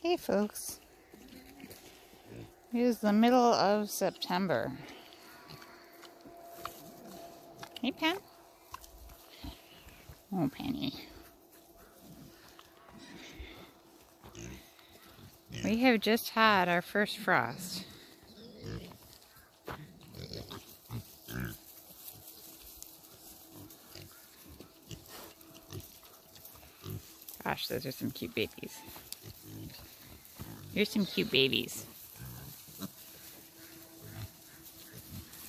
Hey folks, it is the middle of September. Hey Pen. Oh Penny. We have just had our first frost. Gosh, those are some cute babies. Here's some cute babies.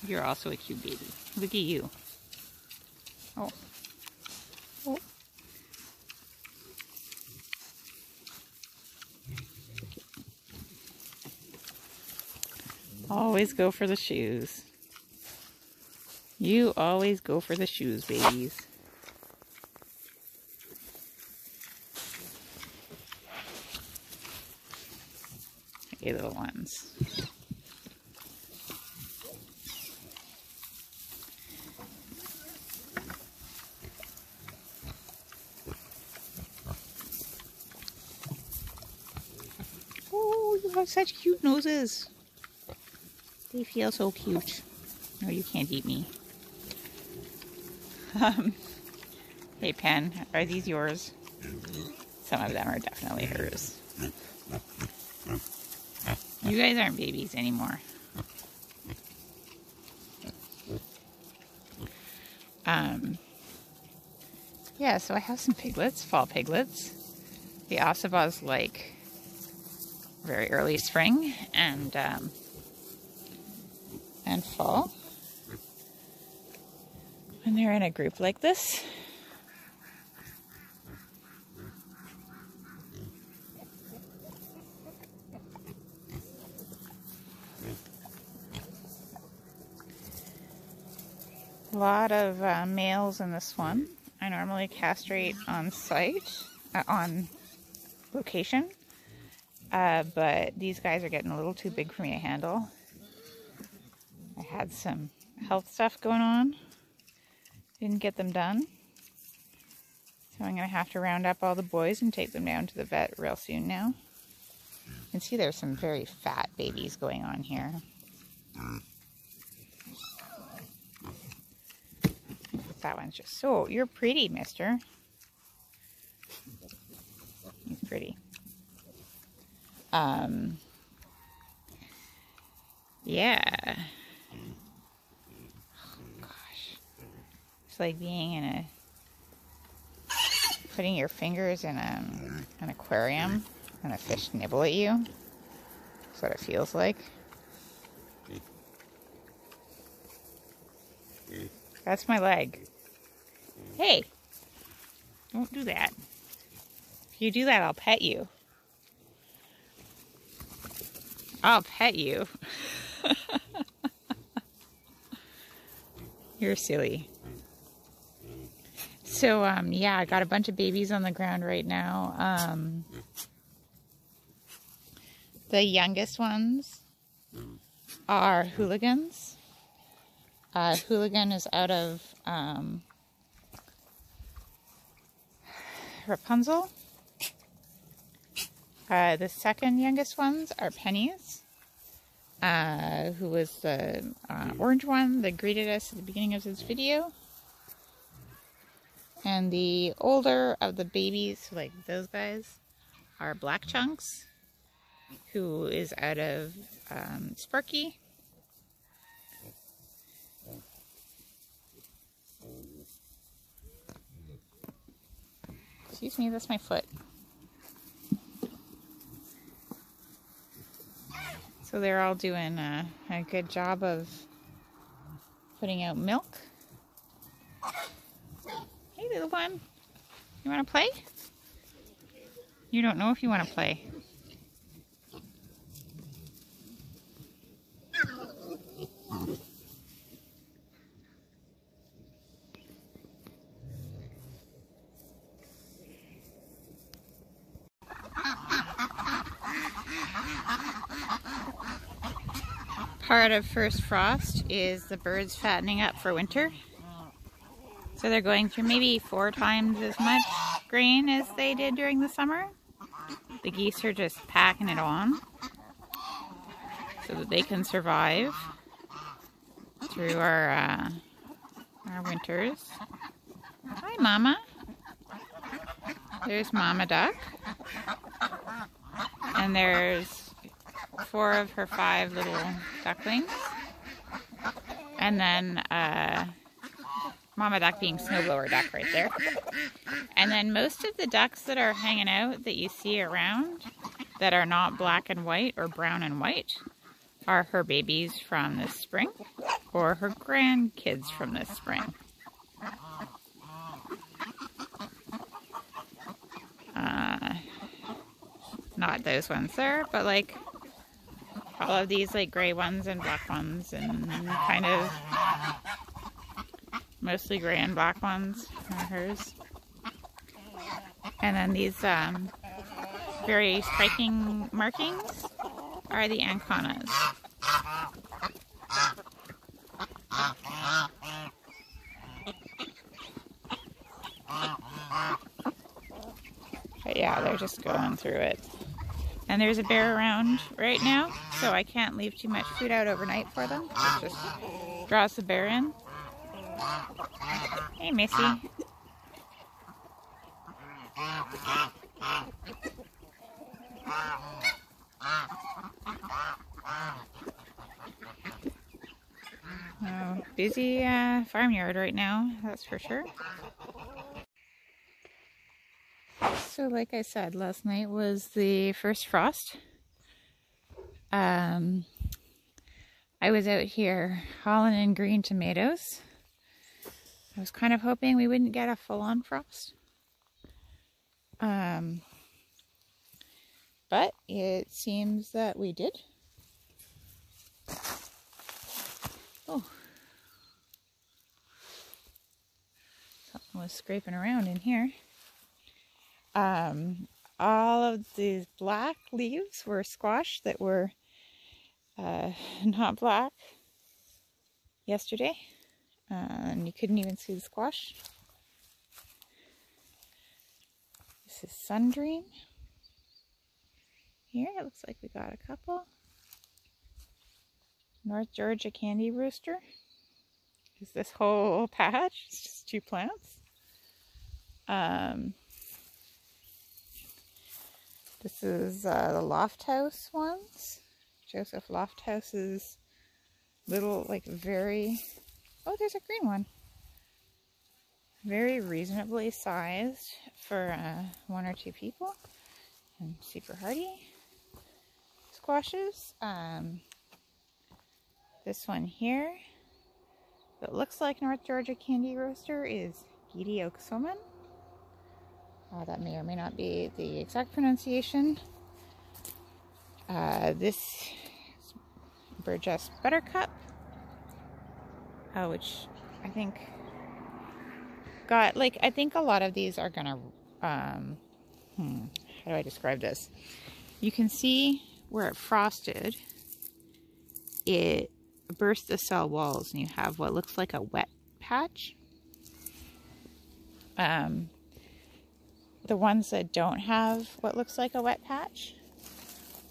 You're also a cute baby. Look at you. Oh. Oh. Always go for the shoes. You always go for the shoes, babies. Hey, little ones. Oh, you have such cute noses. They feel so cute. No, you can't eat me. Hey, Pen, are these yours? Some of them are definitely hers. You guys aren't babies anymore. Yeah, so I have some piglets, fall piglets. The Ossibas like very early spring and fall. When they're in a group like this. A lot of males in this one. I normally castrate on site, on location, but these guys are getting a little too big for me to handle. I had some health stuff going on, didn't get them done, so I'm going to have to round up all the boys and take them down to the vet real soon now. You can see there's some very fat babies going on here. That one's just so, you're pretty, mister. He's pretty. Yeah. Oh, gosh. It's like being in a, putting your fingers in an aquarium and a fish nibble at you. That's what it feels like. That's my leg. Hey, don't do that. If you do that, I'll pet you. I'll pet you. You're silly. So, yeah, I got a bunch of babies on the ground right now. The youngest ones are hooligans. Hooligan is out of Rapunzel. The second youngest ones are Pennies, who was the orange one that greeted us at the beginning of this video. And the older of the babies, like those guys, are Black Chunks, who is out of Sparky. Excuse me, that's my foot. So they're all doing a good job of putting out milk. Hey, little one. You want to play? You don't know if you want to play. Part of first frost is the birds fattening up for winter. So they're going through maybe 4 times as much grain as they did during the summer. the geese are just packing it on so that they can survive through our winters. Hi, Mama. There's Mama Duck. And there's 4 of her 5 little ducklings. And then Mama Duck being Snowblower Duck right there. And then most of the ducks that are hanging out that you see around that are not black and white or brown and white are her babies from this spring or her grandkids from this spring. Not those ones there, but like all of these like gray ones and black ones and kind of mostly gray and black ones are hers. And then these very striking markings are the anconas. But yeah, they're just going through it. And there's a bear around right now, so I can't leave too much food out overnight for them. It just draws the bear in. Hey, Missy. Oh, busy farmyard right now, that's for sure. So like I said, last night was the first frost. I was out here hauling in green tomatoes. I was kind of hoping we wouldn't get a full-on frost. But it seems that we did. Oh. Something was scraping around in here. All of these black leaves were squashed that were not black yesterday. And you couldn't even see the squash. This is Sundream. Here, it looks like we got a couple. North Georgia Candy Rooster. Is this whole patch? It's just 2 plants. This is the Loft House ones. Joseph Loft House's little, like, very... Oh, there's a green one. Very reasonably sized for 1 or 2 people. And super hardy squashes. This one here that looks like North Georgia Candy Roaster is Giddy Oaksoman. That may or may not be the exact pronunciation. This is Burgess Buttercup, which I think got, like, I think a lot of these are gonna, how do I describe this? You can see where it frosted, it burst the cell walls and you have what looks like a wet patch. The ones that don't have what looks like a wet patch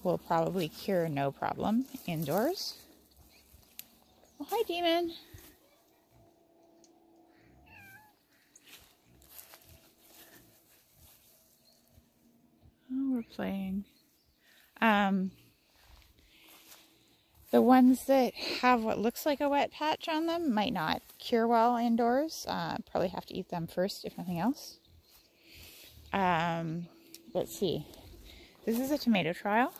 will probably cure no problem indoors. Oh, hi, Demon. Oh, we're playing. The ones that have what looks like a wet patch on them might not cure well indoors. Probably have to eat them first, if nothing else. Let's see. This is a tomato trial.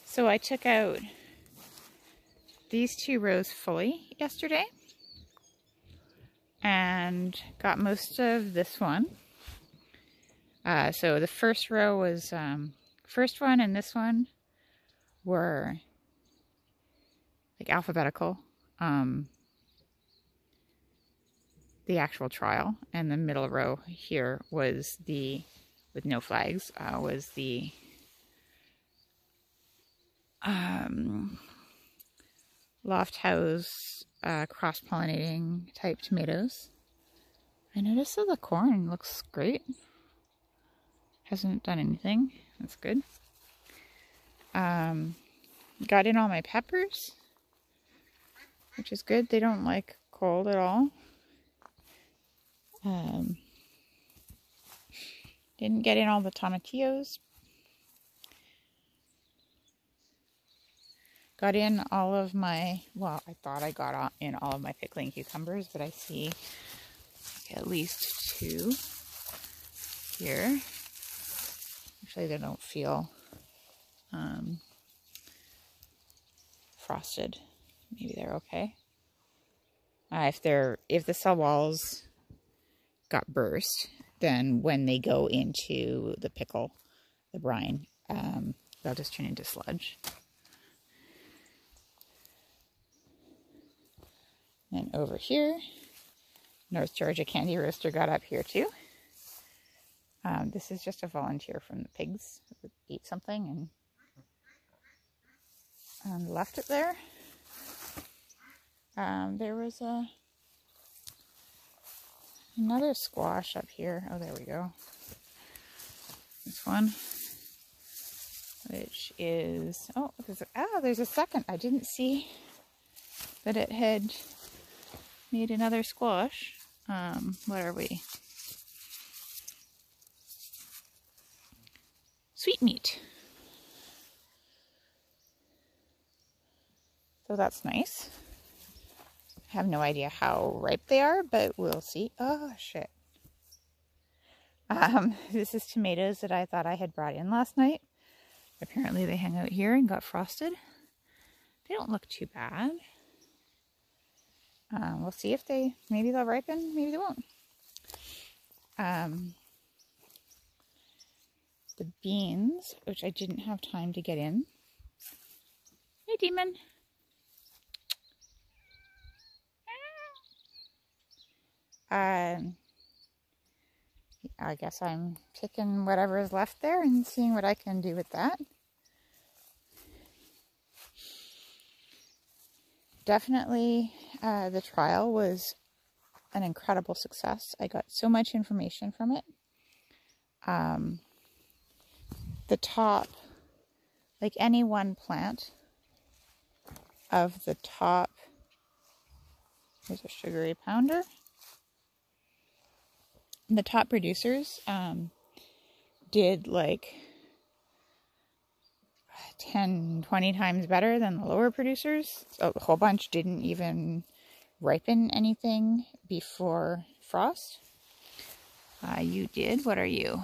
So I took out these 2 rows fully yesterday and got most of this one. So the first row was, first one and this one were like alphabetical, the actual trial, and the middle row here was the, with no flags, was the Loft House cross-pollinating type tomatoes. I noticed that the corn looks great. Hasn't done anything. That's good. Got in all my peppers, which is good. They don't like cold at all. Didn't get in all the tomatillos. Got in all of my, well, I thought I got in all of my pickling cucumbers, but I see at least 2 here. Actually, they don't feel frosted. Maybe they're okay. If the cell walls got burst, then when they go into the pickle, the brine, they'll just turn into sludge. And over here, North Georgia Candy Roaster got up here too. This is just a volunteer from the pigs that ate something and left it there. There was another squash up here. Oh, there we go. This one, which is, there's a second. I didn't see that it had made another squash. What are we? Sweetmeat. So that's nice. I have no idea how ripe they are, but we'll see. Oh, shit. This is tomatoes that I thought I had brought in last night. Apparently they hung out here and got frosted. They don't look too bad. We'll see if maybe they'll ripen, maybe they won't. The beans, which I didn't have time to get in. Hey, demon. I guess I'm picking whatever is left there and seeing what I can do with that. Definitely, the trial was an incredible success. I got so much information from it. The top, like any one plant of the top, here's a sugary pounder. The top producers did like 10, 20 times better than the lower producers. So a whole bunch didn't even ripen anything before frost. You did? What are you?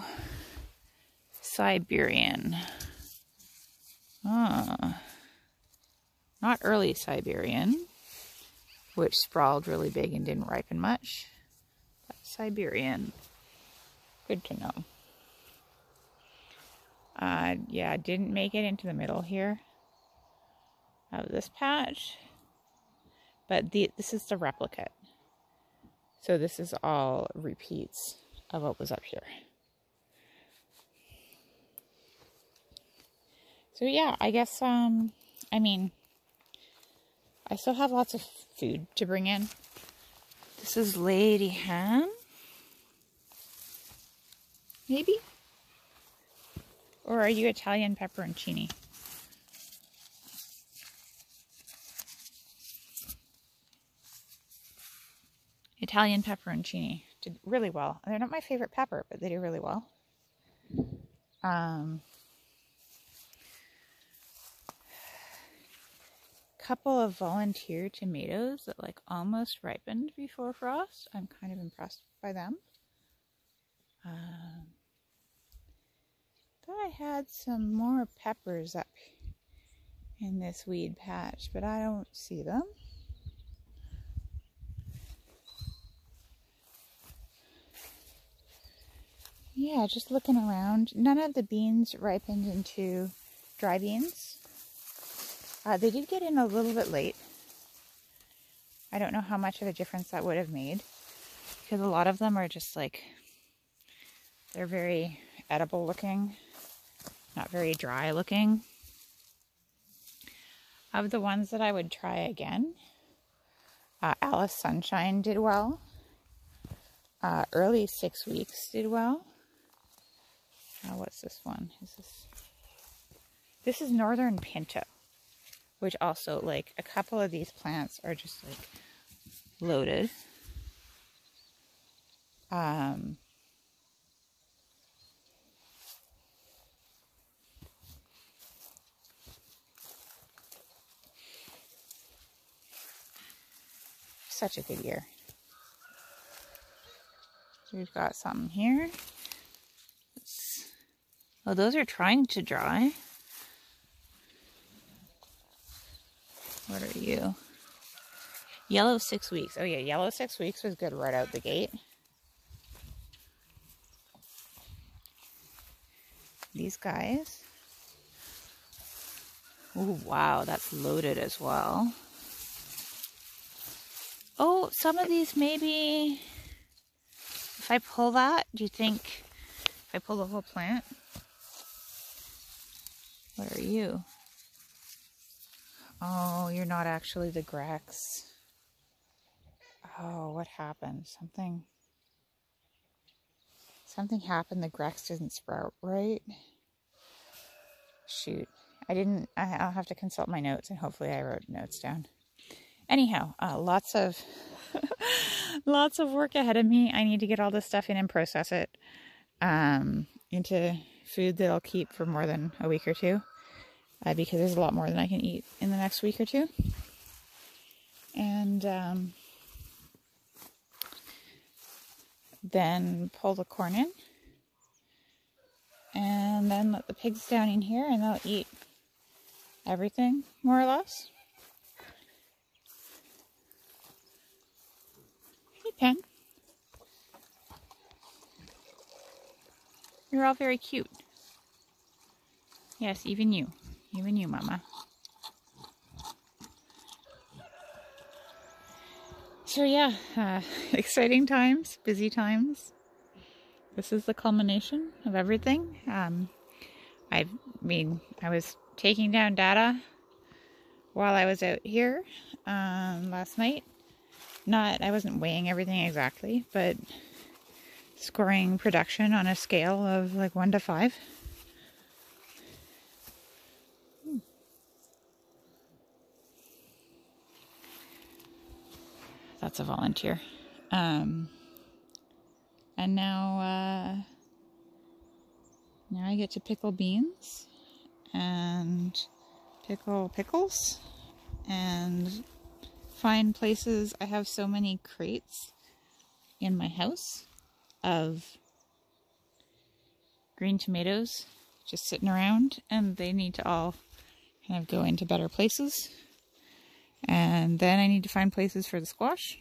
Siberian. Not early Siberian, which sprawled really big and didn't ripen much. But Siberian. Good to know. Yeah, didn't make it into the middle here of this patch. But this is the replicate. So this is all repeats of what was up here. So yeah, I guess, I mean, I still have lots of food to bring in. This is Lady Ham. Maybe? Or are you Italian pepperoncini? Italian pepperoncini did really well. They're not my favorite pepper, but they do really well. Couple of volunteer tomatoes that like almost ripened before frost. I'm kind of impressed by them. Thought I had some more peppers up in this weed patch, but I don't see them. Yeah, just looking around. None of the beans ripened into dry beans. They did get in a little bit late. I don't know how much of a difference that would have made, because a lot of them are just like, they're very edible looking, not very dry looking. Of the ones that I would try again, Alice Sunshine did well. Early 6 weeks did well. What's this one? This is Northern Pinto, which also, like, a couple of these plants are just, like, loaded. Such a good year. So we've got something here. Oh, those are trying to dry. What are you? Yellow 6 weeks. Oh yeah, yellow 6 weeks was good right out the gate. These guys. Oh wow, that's loaded as well. Oh, some of these maybe, if I pull that, do you think, if I pull the whole plant? What are you? Oh, you're not actually the Grex. Oh, what happened? Something happened. The Grex didn't sprout right. Shoot. I'll have to consult my notes, and hopefully I wrote notes down. Anyhow, lots of lots of work ahead of me. I need to get all this stuff in and process it into food that I'll keep for more than a week or two, because there's a lot more than I can eat in the next week or two. And then pull the corn in, and then let the pigs down in here, and they'll eat everything, more or less. Hey, Pen. You're all very cute. Yes, even you. Even you, Mama. So yeah, exciting times, busy times. This is the culmination of everything. I was taking down data while I was out here last night. I wasn't weighing everything exactly, but scoring production on a scale of like 1 to 5. That's a volunteer. And now I get to pickle beans and pickle pickles and find places. I have so many crates in my house of green tomatoes just sitting around, and they need to all kind of go into better places. And then I need to find places for the squash.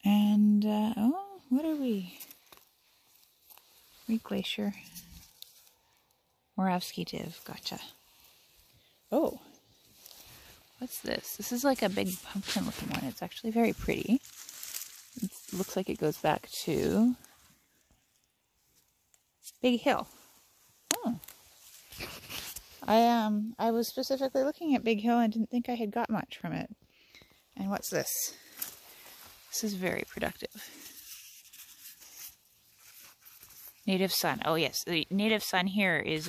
And, oh, what are we? Wheat Glacier. Moravsky Div, gotcha. Oh, what's this? This is like a big pumpkin looking one. It's actually very pretty. It looks like it goes back to Big Hill. Oh. I was specifically looking at Big Hill and didn't think I had got much from it. And what's this? This is very productive. Native Sun. Oh yes, the Native Sun here is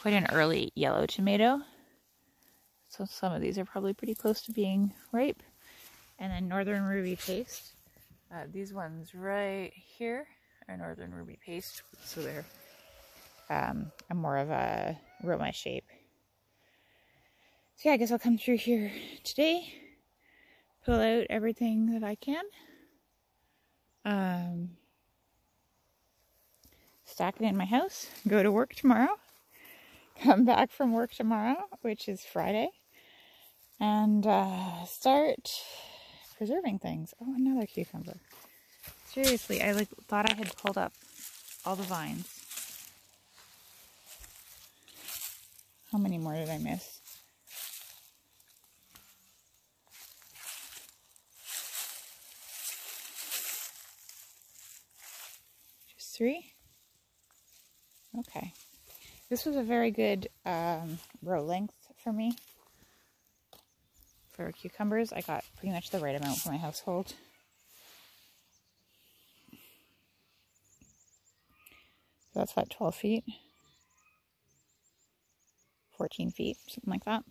quite an early yellow tomato. So some of these are probably pretty close to being ripe. And then Northern Ruby Paste. These ones right here are Northern Ruby Paste. So they're more of a Roma shape. So yeah, I guess I'll come through here today, pull out everything that I can, stack it in my house, go to work tomorrow, come back from work tomorrow, which is Friday, and start preserving things. Oh, another cucumber. Seriously, I thought I had pulled up all the vines. How many more did I miss? Just 3? Okay. This was a very good row length for me. For cucumbers, I got pretty much the right amount for my household. So that's what, 12 feet? 14 feet, something like that.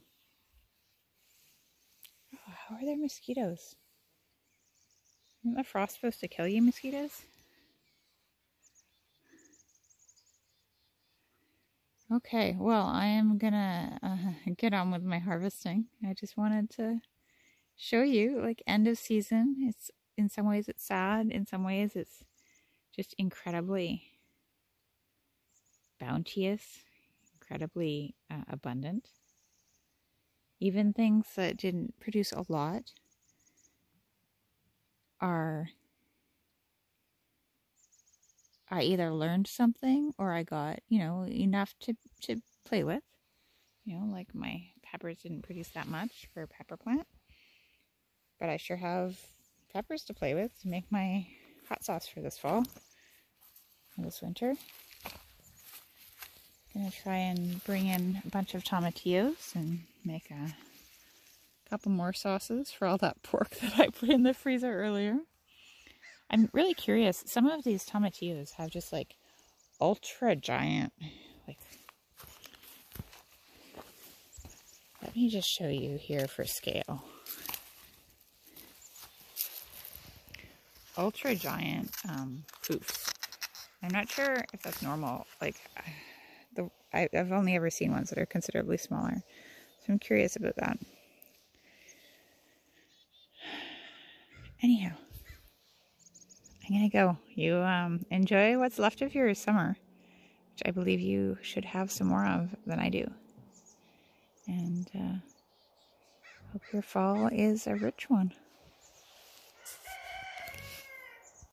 Oh, how are there mosquitoes? Isn't the frost supposed to kill you, mosquitoes? Okay, well, I am gonna get on with my harvesting. I just wanted to show you, like, end of season. It's, in some ways it's sad, in some ways it's just incredibly bounteous, incredibly abundant. Even things that didn't produce a lot are, I either learned something or I got, you know, enough to play with. You know, like my peppers didn't produce that much for a pepper plant. But I sure have peppers to play with to make my hot sauce for this fall, or this winter. Gonna try and bring in a bunch of tomatillos and make a couple more sauces for all that pork that I put in the freezer earlier. I'm really curious. Some of these tomatillos have just like ultra giant, like, let me just show you here for scale. Ultra giant poofs. I'm not sure if that's normal. Like, I've only ever seen ones that are considerably smaller. So I'm curious about that. Anyhow, I'm gonna go. You enjoy what's left of your summer, which I believe you should have some more of than I do. And hope your fall is a rich one.